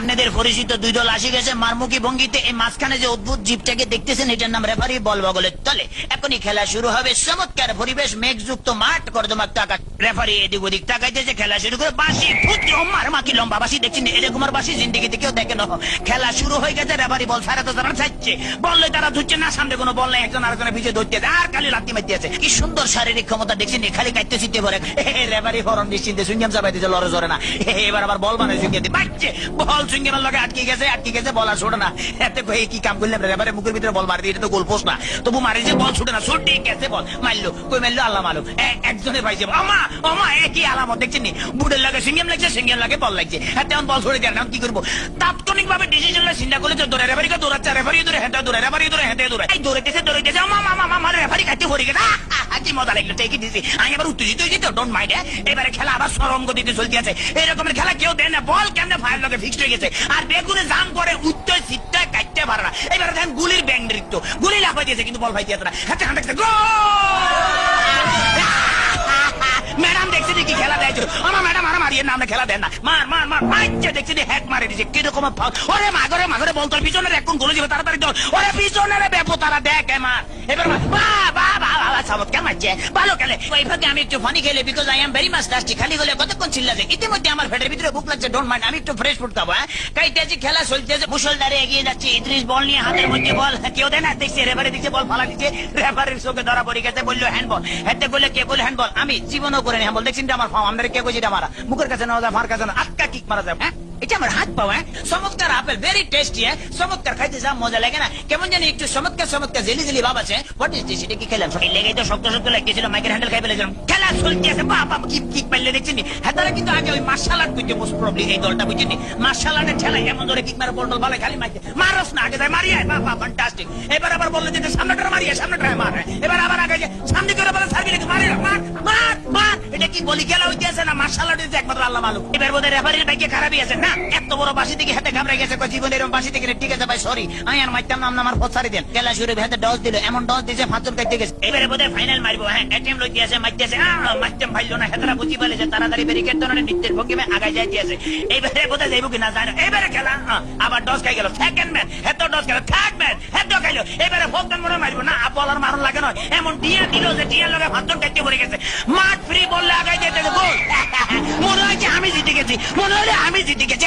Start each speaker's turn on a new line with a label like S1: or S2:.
S1: আপনাদের পরিচিত দুই দল আসি গেছে মারমুখী ভঙ্গিতে। এই মাঝখানে যে অদ্ভুত জীবটাকে দেখতেছেন এটার নাম রেফারি বল বগলের তলে। এখনই খেলা শুরু হবে। চমৎকার পরিবেশ, মেঘযুক্ত মাঠ, কর্দমাক্ত আকাশ। রেফারি এদিক ওদিক তাকাইতেছে, খেলা শুরু করে বাঁশি ফুটছে। ওমার মা কি লম্বা বাঁশি দেখছেন, এরকম আর বাঁশি জিন্দিগিতে কেউ দেখে না। খেলা শুরু হয়ে গেছে, রেফারি বল ছাড়া তো তারা চাইছে, বললে তারা ধরছে না, সামনে কোনো বল নেই, একজন আরেকজনের পিছিয়ে ধরতে আর খালি লাত্তি মারতে আছে। কি সুন্দর শারীরিক ক্ষমতা দেখছেন, খালি কাটতে চিনতে পারে। রেফারি ফরন নিশ্চিন্তে সুইংগাম চাপাইতেছে, লড়ে জরে না। এবার আবার বল বানায় সুইংগাম বাচ্চে, বল সুইংগামের লগে আটকে গেছে, বল আর ছোটে না। এতে কি কাম করলাম, রেফারি মুখের ভিতরে বল মারি দিয়ে, এটা তো গোল পোস্ট না, তবু মারি যে বল ছুটে না, ছুটে গেছে বল, মারলো কই মারলো আল্লাহ মালু, একজনে পাইছে। আমা একই আলামত দেখছেন, বুড়ের লাগে সিঙ্গেম লাগছে, সিঙ্গেম লাগে বল লাগছে। এখন বল ছড়ে দেন, কি করবো? তাৎক্ষণিক ভাবে ডিসিশন চিন্তা করলে দৌড়ে, রেফারিকে দৌড়াচ্ছে, রেফারি দৌড়ে হেঁটে দৌড়ে, রেফারি দৌড়ে হেঁটে দৌড়ে, এই দৌড়াইতেছে আমার রেফারি কাটতে পড়ে গেছে। কি মজা লাগলো, টেকে দিছি। আমি আবার উত্তেজিত হয়েছি তো, ডোন্ট মাইন্ড। এবারে খেলা আবার সরম গতিতে চলতে আছে। এরকমের খেলা কেউ দেয় না, বল কেমনে ফায়ার লগে ফিক্সড হয়ে গেছে, আর বেগুনে জাম করে উত্তর সিটটা কাটতে পারে না। এবারে দেখেন গুলির ব্যাং নৃত্য, গুলি লাফাই দিয়েছে কিন্তু বল ভাই দিয়েছে না। হাতে হাঁটে ম্যাডাম দেখছি কি খেলা দেয়, আমার ম্যাডাম আর মারিয়ে নামে খেলা দেন না, মার মার মার মারছে, দেখছি হ্যাক মারে দিচ্ছে কিরকম। ওরে মাগরে মাগরে বল, তোর পিছনের এখন গোলে যাবে তাড়াতাড়ি দল, ওরে পিছনের ব্যাপো তারা দেখ মার। এবার চমৎকার মারছে, ভালো খেলে। ওইভাবে আমি একটু ফানি খেলে, because I am very much tasty. খালি হলে কতক্ষণ চিল্লাছে, ইতিমধ্যে আমার পেটের ভিতরে বুক লাগছে, ডোন্ট মাইন্ড, আমি একটু ফ্রেশ ফুড খাবো। কাইতেছি, খেলা চলতেছে, মুসলধারে এগিয়ে যাচ্ছে। ইদ্রিস বল নিয়ে হাতের মধ্যে বল, কেউ দেয় না, দেখছে রেফারি দিচ্ছে, বল ফালা দিচ্ছে, রেফারির চোখে ধরা পড়ে গেছে, বললো হ্যান্ডবল। হাতে বললে কে বলে হ্যান্ডবল, আমি জীবনও করে নি হ্যান্ডবল। দেখছেন আমার ফার্ম, আমাদের কে কইছি মারা, মুখের কাছে নেওয়া যায়, মার কাছে না, আটকা কিক মারা যায়। এটা আমার হাত পাওয়া। চমৎকার আপেল, ভেরি টেস্টি। চমৎকার, খাইতে যা মজা লাগে না, কেমন জানি একটু চমৎকার চমৎকার জেলি জেলি ভাব আছে। হোয়াট ইজ দিস, এটা কি খেলাম? এই লেগে তো শক্ত শক্ত লাগতেছিল, মাইকের হ্যান্ডেল খাই ফেলেছিলাম। খেলা চলতে আছে, বাবা কিক কিক পাইলে দেখছেন। হেতারা কিন্তু আগে ওই মার্শাল আর্ট বুঝছে, মোস্ট প্রবলি এই দলটা বুঝছেন। মার্শাল আর্টের ঠেলা এমন ধরে কিক মারে, বল ভালো খালি মাইতে মারস না, আগে যায় মারিয়ে, বাবা ফ্যান্টাস্টিক। এবার আবার বললো যে সামনেটা মারিয়ে, সামনেটা মার। এবার আবার আগে যে সামনে করে বলে সার্ভি লেগে মারে, মার মার মার। এটা কি বলি খেলা হইতে আছে না মার্শাল আর্ট হইতে একমাত্র আল্লাহ মালুম। এবার বোধহয় রেফারির বাইকে খারাপই আছে না, এত বড় বাসি থেকে হাতে ঘাবড়ে গেছে, জীবনের এরকম বাসি থেকে। ঠিক আছে ভাই, সরি, আমি আর মারতাম নাম আমার ফসারি দেন। খেলা শুরু হাতে ডস দিল, এমন ডস দিয়েছে পাঁচজন কাটতে গেছে। এবারে বোধহয় ফাইনাল মারবো। হ্যাঁ, এটিএম লইতে আছে, মারতেছে, মারতাম ভাইলো না। হেতারা বুঝি পালিয়েছে, তাড়াতাড়ি ব্যারিকেড ধরনের নৃত্যের ভঙ্গিমে আগায় যাইতে আছে। এইবারে বোধহয় যাইব কি না জানো। এবারে খেলা আবার ডস খাই গেল, সেকেন্ড ম্যাচ হেত ডস গেল, থার্ড ম্যাচ হেত খাইলো। এবারে ফোর্থ মনে মারবো না, বলার মারণ লাগে নয়, এমন ডিয়া দিল যে ডিয়ার লগে পাঁচজন কাটতে পড়ে গেছে। মাঠ ফ্রি বললে আগায় যেতে গোল। মনে হয় যে আমি জিতে গেছি, মনে হলে আমি জিতে গেছি।